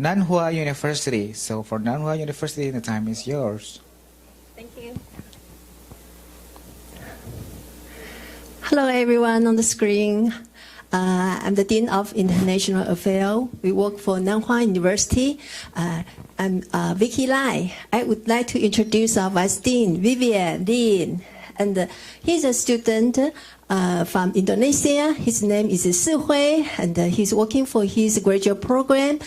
Nanhua University. So for Nanhua University, the time is yours. Thank you. Hello, everyone on the screen. I'm the Dean of International Affairs. We work for Nanhua University. I'm Vicky Lai. I would like to introduce our Vice Dean, Vivian Lin. And he's a student from Indonesia. His name is Si Hui, and he's working for his graduate program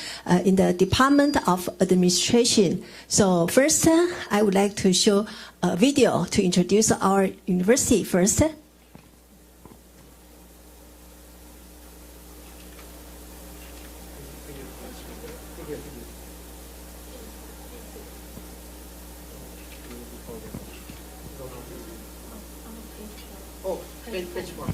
in the Department of Administration. So first, I would like to show a video to introduce our university first. Oh, page one.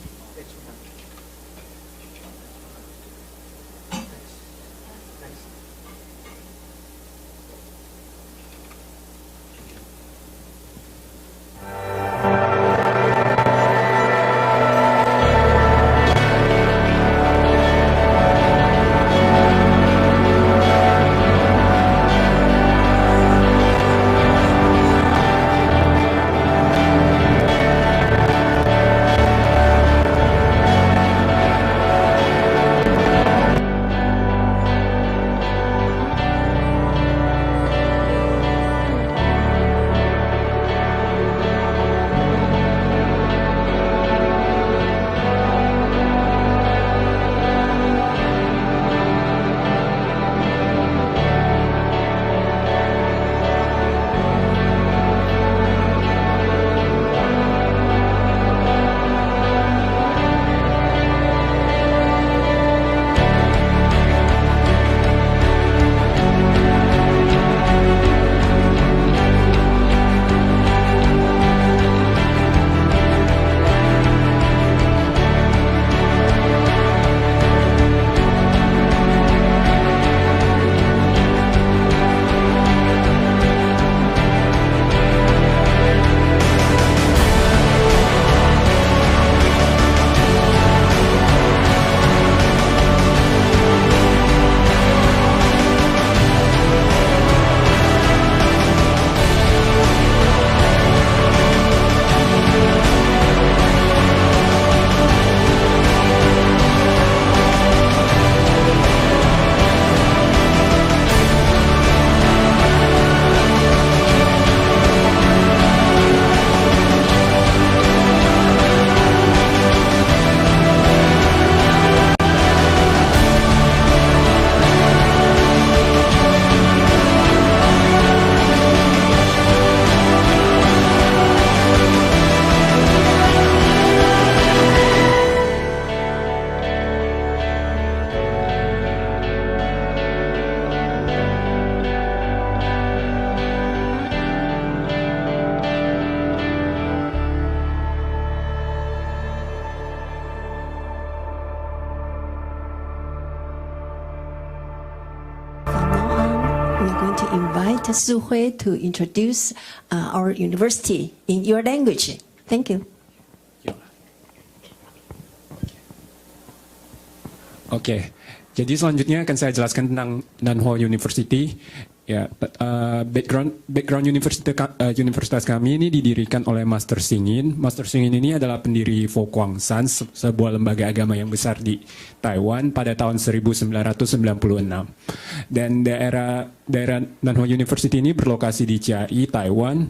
Invite Si Hui to introduce our university in your language. Thank you. Oke, jadi selanjutnya akan saya jelaskan tentang Nanhua University. Ya, background universitas kami ini didirikan oleh Master Hsing Yun. Master Hsing Yun ini adalah pendiri Fo Guang Shan, sebuah lembaga agama yang besar di Taiwan pada tahun 1996. Dan daerah Nanhua University ini berlokasi di Chiayi, Taiwan.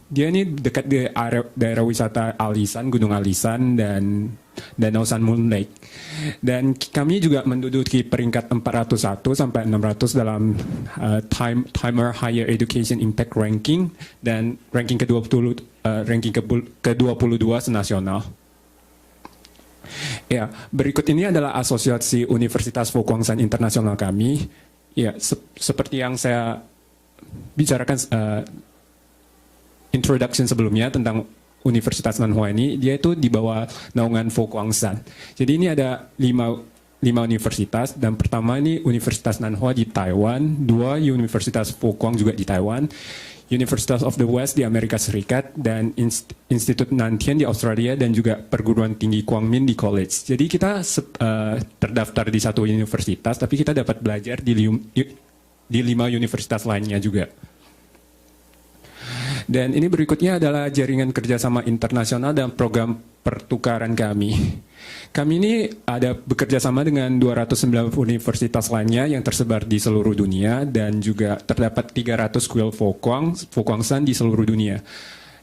Dia ini dekat di daerah wisata Alishan, Gunung Alishan, dan Danau Sun Moon Lake. Dan kami juga menduduki peringkat 401 sampai 600 dalam Timer Higher Education Impact Ranking dan ranking ke-22 senasional. Ya, berikut ini adalah asosiasi Universitas Fo Guang Shan Internasional kami. Ya, seperti yang saya bicarakan introduction sebelumnya tentang Universitas Nanhua ini, dia itu di bawah naungan Fo Guang Shan. Jadi ini ada lima universitas, dan pertama ini Universitas Nanhua di Taiwan, dua Universitas Fo Guang juga di Taiwan, University of the West di Amerika Serikat, dan Institut Nantian di Australia, dan juga perguruan tinggi Quang Minh di college. Jadi kita terdaftar di satu universitas, tapi kita dapat belajar di 5 universitas lainnya juga. Dan ini berikutnya adalah jaringan kerjasama internasional dan program pertukaran kami. Kami ini ada bekerja sama dengan 209 universitas lainnya yang tersebar di seluruh dunia, dan juga terdapat 300 kuil Fokwangsan di seluruh dunia.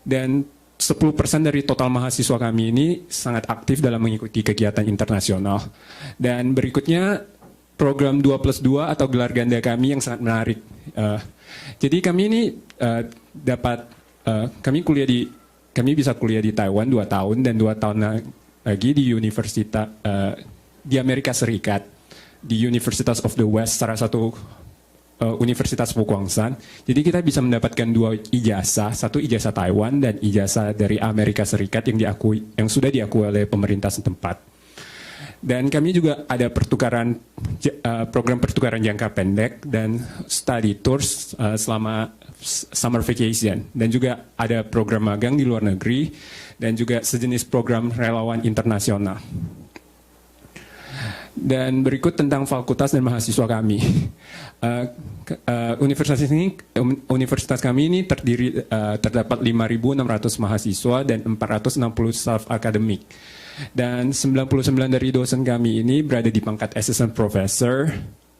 Dan 10% dari total mahasiswa kami ini sangat aktif dalam mengikuti kegiatan internasional. Dan berikutnya program 2+2 atau gelar ganda kami yang sangat menarik. Jadi kami ini kami bisa kuliah di Taiwan 2 tahun dan 2 tahun lagi di universitas di Amerika Serikat, di University of the West, salah satu Universitas Fokwangsan. Jadi kita bisa mendapatkan 2 ijazah, satu ijazah Taiwan dan ijazah dari Amerika Serikat yang sudah diakui oleh pemerintah setempat. Dan kami juga ada program pertukaran jangka pendek dan study tours selama summer vacation, dan juga ada program magang di luar negeri, dan juga sejenis program relawan internasional. Dan berikut tentang fakultas dan mahasiswa kami. Universitas kami ini terdapat 5.600 mahasiswa dan 460 staf akademik. Dan 99 dari dosen kami ini berada di pangkat assistant professor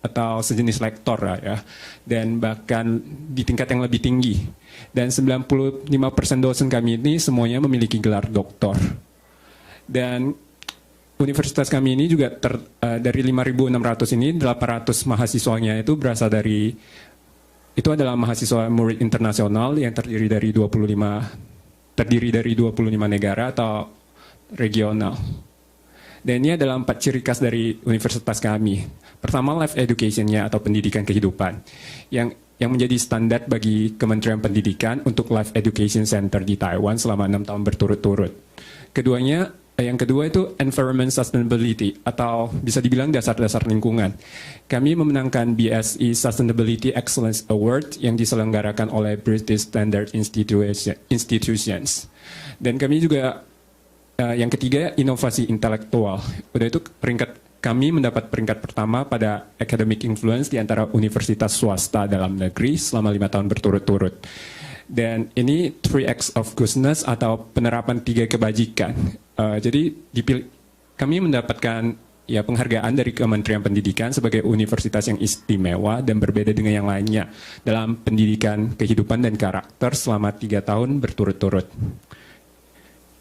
atau sejenis lektor ya, dan bahkan di tingkat yang lebih tinggi. Dan 95% dosen kami ini semuanya memiliki gelar doktor. Dan universitas kami ini juga dari 5.600 ini 800 mahasiswanya itu berasal dari, itu adalah mahasiswa murid internasional yang terdiri dari 25 negara atau regional. Dan ini adalah 4 ciri khas dari universitas kami. Pertama, life education-nya atau pendidikan kehidupan yang menjadi standar bagi Kementerian Pendidikan untuk Life Education Center di Taiwan selama 6 tahun berturut-turut. Yang kedua itu environment sustainability atau bisa dibilang dasar-dasar lingkungan. Kami memenangkan BSE Sustainability Excellence Award yang diselenggarakan oleh British Standard Institutions. Dan kami juga yang ketiga, inovasi intelektual. Udah itu kami mendapat peringkat pertama pada academic influence di antara universitas swasta dalam negeri selama 5 tahun berturut-turut. Dan ini 3X of Goodness atau penerapan 3 kebajikan. Jadi kami mendapatkan penghargaan dari Kementerian Pendidikan sebagai universitas yang istimewa dan berbeda dengan yang lainnya dalam pendidikan kehidupan dan karakter selama 3 tahun berturut-turut.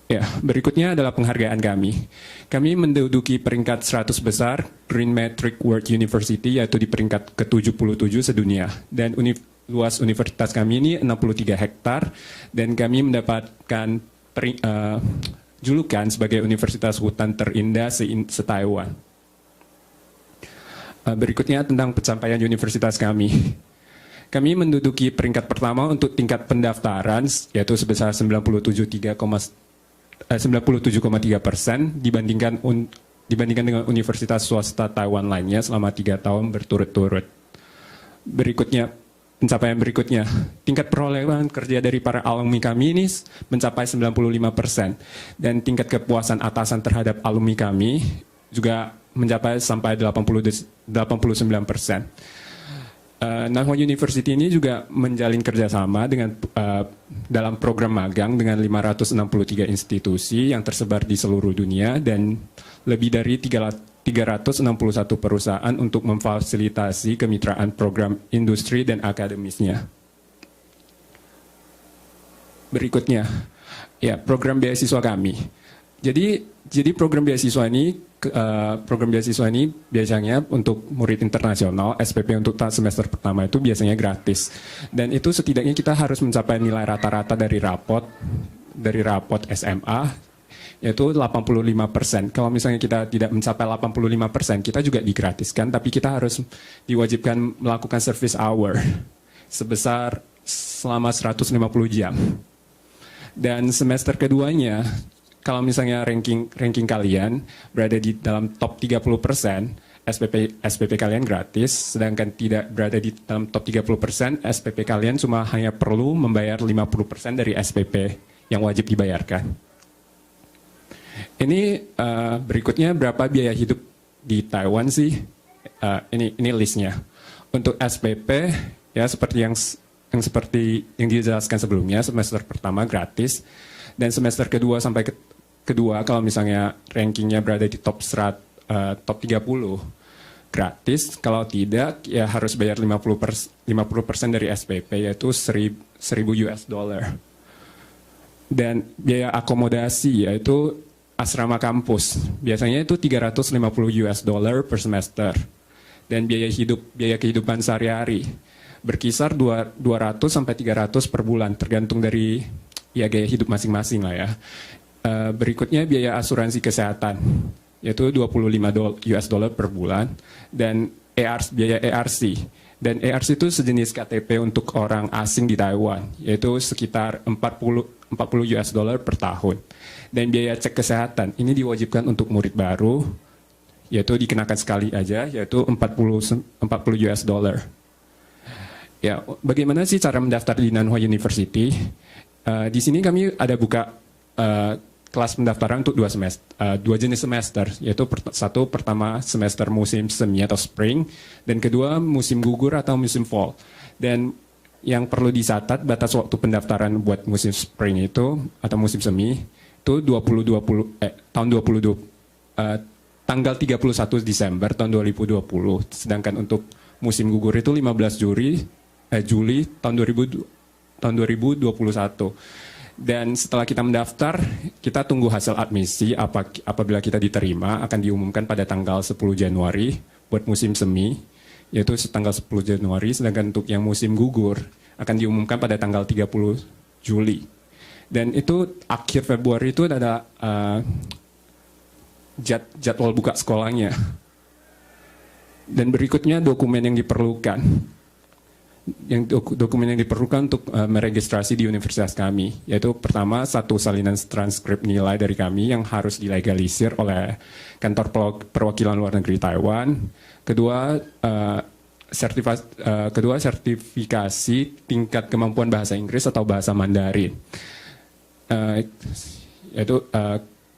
Ya, berikutnya adalah penghargaan kami. Kami menduduki peringkat 100 besar Green Metric World University, yaitu di peringkat ke-77 sedunia. Dan luas universitas kami ini 63 hektar, dan kami mendapatkan julukan sebagai universitas hutan terindah se-Taiwan. Berikutnya tentang pencapaian universitas kami. Kami menduduki peringkat pertama untuk tingkat pendaftaran, yaitu sebesar 97,3% dibandingkan dengan universitas swasta Taiwan lainnya selama 3 tahun berturut-turut. Berikutnya, pencapaian berikutnya, tingkat perolehan kerja dari para alumni kami ini mencapai 95%, dan tingkat kepuasan atasan terhadap alumni kami juga mencapai sampai 89%. Nanhua University ini juga menjalin kerjasama dalam program magang dengan 563 institusi yang tersebar di seluruh dunia dan lebih dari 361 perusahaan untuk memfasilitasi kemitraan program industri dan akademisnya. Berikutnya, program beasiswa kami. Jadi program beasiswa ini biasanya untuk murid internasional, SPP untuk semester pertama itu biasanya gratis. Dan itu setidaknya kita harus mencapai nilai rata-rata dari rapot SMA, yaitu 85%. Kalau misalnya kita tidak mencapai 85%, kita juga digratiskan, tapi kita harus diwajibkan melakukan service hour sebesar selama 150 jam. Dan semester keduanya, kalau misalnya ranking kalian berada di dalam top 30%, SPP kalian gratis, sedangkan tidak berada di dalam top 30%, SPP kalian cuma hanya perlu membayar 50% dari SPP yang wajib dibayarkan. Ini berikutnya berapa biaya hidup di Taiwan sih? Ini listnya. Untuk SPP ya seperti yang dijelaskan sebelumnya, semester pertama gratis, dan semester kedua sampai kedua kalau misalnya rankingnya berada di top 30 gratis, kalau tidak ya harus bayar 50% dari SPP, yaitu 1.000 US dollar. Dan biaya akomodasi yaitu asrama kampus, biasanya itu 350 US dollar per semester. Dan biaya kehidupan sehari-hari berkisar 200 sampai 300 per bulan, tergantung dari ya gaya hidup masing-masing lah ya. Berikutnya biaya asuransi kesehatan, yaitu 25 US dollar per bulan, dan biaya ARC. Dan ARC itu sejenis KTP untuk orang asing di Taiwan, yaitu sekitar 40 US dollar per tahun. Dan biaya cek kesehatan, ini diwajibkan untuk murid baru, yaitu dikenakan sekali aja, yaitu 40 US dollar. Ya, bagaimana sih cara mendaftar di Nanhua University? Di sini kami ada buka kelas pendaftaran untuk 2 jenis semester, yaitu satu pertama semester musim semi atau spring, dan kedua musim gugur atau musim fall. Dan yang perlu dicatat batas waktu pendaftaran buat musim spring itu atau musim semi itu tahun 2020 tanggal 31 Desember tahun 2020. Sedangkan untuk musim gugur itu 15 Juli tahun 2021. Dan setelah kita mendaftar, kita tunggu hasil admisi. Apabila kita diterima, akan diumumkan pada tanggal 10 Januari buat musim semi, yaitu tanggal 10 Januari. Sedangkan untuk yang musim gugur, akan diumumkan pada tanggal 30 Juli. Dan itu akhir Februari itu ada jadwal buka sekolahnya. Dan berikutnya dokumen yang diperlukan. Dokumen yang diperlukan untuk meregistrasi di universitas kami, yaitu pertama satu salinan transkrip nilai dari kami yang harus dilegalisir oleh kantor perwakilan luar negeri Taiwan. Kedua sertifikasi tingkat kemampuan bahasa Inggris atau bahasa Mandarin. Yaitu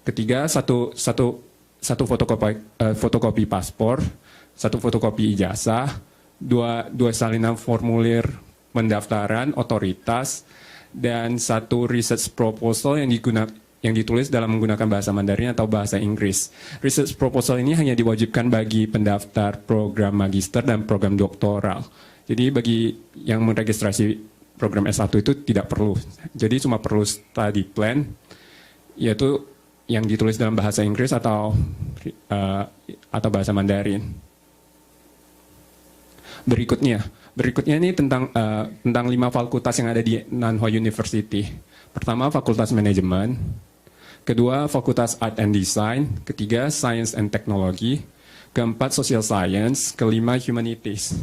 ketiga satu fotokopi paspor, satu fotokopi ijazah, dua salinan formulir pendaftaran otoritas, dan satu research proposal yang ditulis dalam menggunakan bahasa Mandarin atau bahasa Inggris. Research proposal ini hanya diwajibkan bagi pendaftar program magister dan program doktoral. Jadi bagi yang meregistrasi program S1 itu tidak perlu. Jadi cuma perlu study plan, yaitu yang ditulis dalam bahasa Inggris atau bahasa Mandarin. Berikutnya ini tentang 5 fakultas yang ada di Nanhua University. Pertama, Fakultas Manajemen. Kedua, Fakultas Art and Design. Ketiga, Science and Technology. Keempat, Social Science. Kelima, Humanities.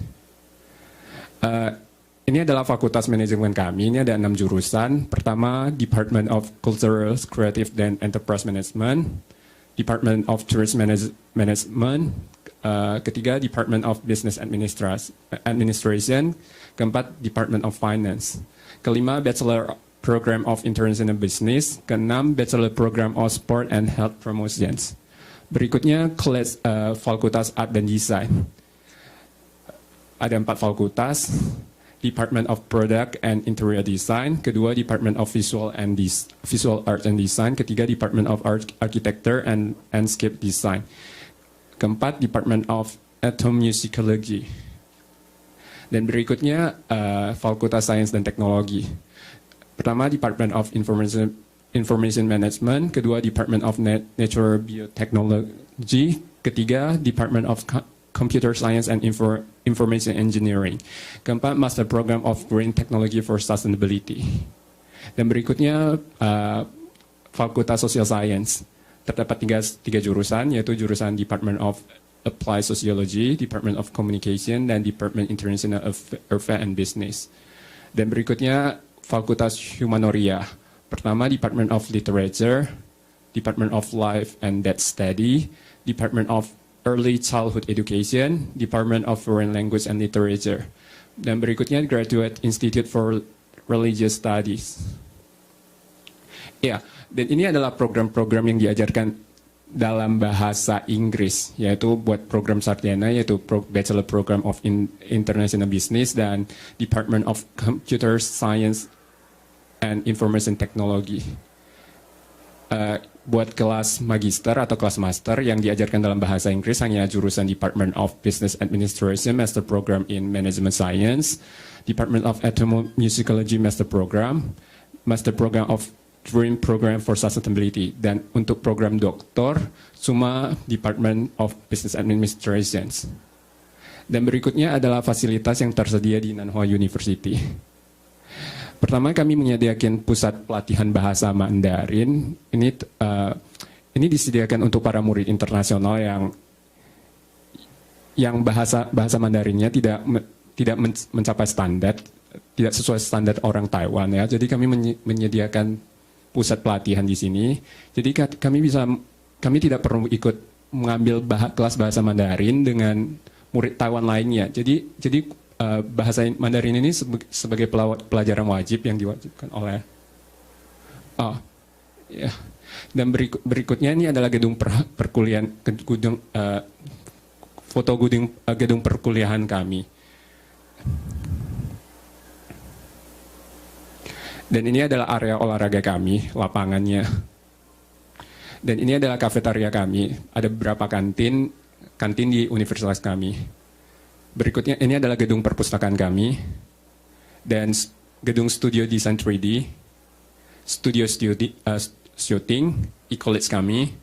Ini adalah fakultas manajemen kami. Ini ada 6 jurusan. Pertama, Department of Cultural, Creative, and Enterprise Management. Department of Tourism Management. Ketiga, Department of Business Administration. Keempat, Department of Finance. Kelima, Bachelor Program of International Business. Keenam, Bachelor Program of Sport and Health Promotions. Berikutnya, Fakultas Art dan Desain. Ada 4 fakultas. Department of Product and Interior Design. Kedua, Department of Visual Art and Design. Ketiga, Department of Architecture and Landscape Design. Keempat, Department of Ethnomusicology. Dan berikutnya, Fakultas Sains dan Teknologi. Pertama, Department of Information Management. Kedua, Department of Natural Biotechnology. Ketiga, Department of Computer Science and Information Engineering. Keempat, Master Program of Green Technology for Sustainability. Dan berikutnya, Fakultas Social Science. Terdapat tiga jurusan, yaitu jurusan Department of Applied Sociology, Department of Communication, dan Department International Affairs and Business. Dan berikutnya Fakultas Humanoria. Pertama, Department of Literature, Department of Life and Death Study, Department of Early Childhood Education, Department of Foreign Language and Literature. Dan berikutnya Graduate Institute for Religious Studies. Ya, dan ini adalah program-program yang diajarkan dalam bahasa Inggris, yaitu buat program sarjana, yaitu Bachelor Program of International Business dan Department of Computer Science and Information Technology. Buat kelas magister atau kelas master yang diajarkan dalam bahasa Inggris hanya jurusan Department of Business Administration Master Program in Management Science, Department of Ethnomusicology Master Program, Master Program of Dream Program for Sustainability, dan untuk program doktor cuma Department of Business Administration. Dan berikutnya adalah fasilitas yang tersedia di Nanhua University. Pertama, kami menyediakan pusat pelatihan bahasa Mandarin. Ini disediakan untuk para murid internasional yang bahasa Mandarinnya tidak mencapai standar, tidak sesuai standar orang Taiwan ya. Jadi kami menyediakan pusat pelatihan di sini. Jadi kami tidak perlu ikut mengambil kelas bahasa Mandarin dengan murid Taiwan lainnya. Jadi bahasa Mandarin ini sebagai pelajaran wajib yang diwajibkan oleh Dan berikutnya ini adalah gedung perkuliahan, foto gedung perkuliahan kami. Dan ini adalah area olahraga kami, lapangannya. Dan ini adalah kafetaria kami. Ada beberapa kantin di universitas kami. Berikutnya ini adalah gedung perpustakaan kami dan gedung studio desain 3D, studio shooting, e-college kami,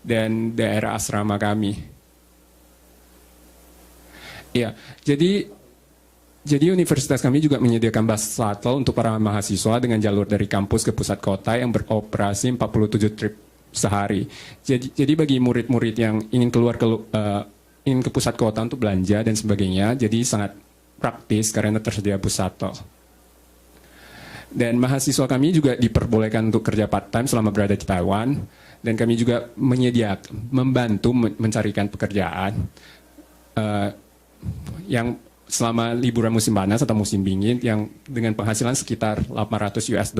dan daerah asrama kami. Ya, jadi universitas kami juga menyediakan bus shuttle untuk para mahasiswa dengan jalur dari kampus ke pusat kota yang beroperasi 47 trip sehari. Jadi bagi murid-murid yang ingin ingin ke pusat kota untuk belanja dan sebagainya, jadi sangat praktis karena tersedia bus shuttle. Dan mahasiswa kami juga diperbolehkan untuk kerja part-time selama berada di Taiwan, dan kami juga membantu mencarikan pekerjaan yang selama liburan musim panas atau musim dingin yang dengan penghasilan sekitar $800.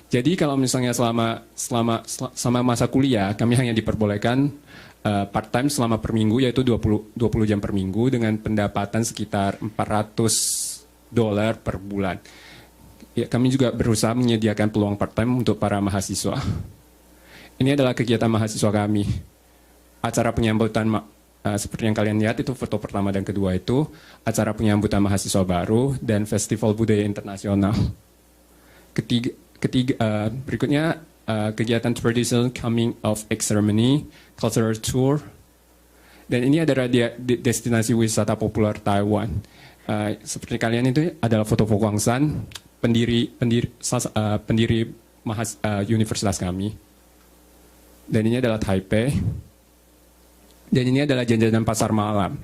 Jadi kalau misalnya selama masa kuliah, kami hanya diperbolehkan part-time selama per minggu, yaitu 20 jam per minggu dengan pendapatan sekitar $400 per bulan. Ya, kami juga berusaha menyediakan peluang part-time untuk para mahasiswa. Ini adalah kegiatan mahasiswa kami. Acara penyambutan, seperti yang kalian lihat itu foto pertama dan kedua itu, acara penyambutan mahasiswa baru dan festival budaya internasional. Berikutnya, kegiatan traditional coming of age ceremony, cultural tour, dan ini adalah destinasi wisata populer Taiwan. Seperti kalian itu adalah foto Fo Guangsan, pendiri universitas kami. Dan ini adalah Taipei. Dan ini adalah jajanan pasar malam.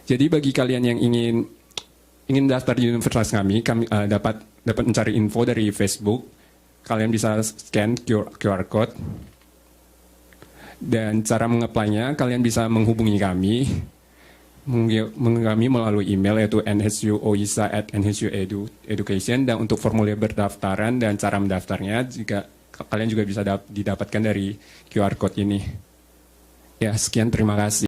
Jadi bagi kalian yang ingin daftar di universitas kami dapat mencari info dari Facebook. Kalian bisa scan QR code. Dan cara meng-apply-nya, kalian bisa menghubungi kami melalui email yaitu nhuoisa@nhueducation, dan untuk formulir berdaftaran dan cara mendaftarnya kalian juga bisa didapatkan dari QR code ini. Ya, sekian, terima kasih.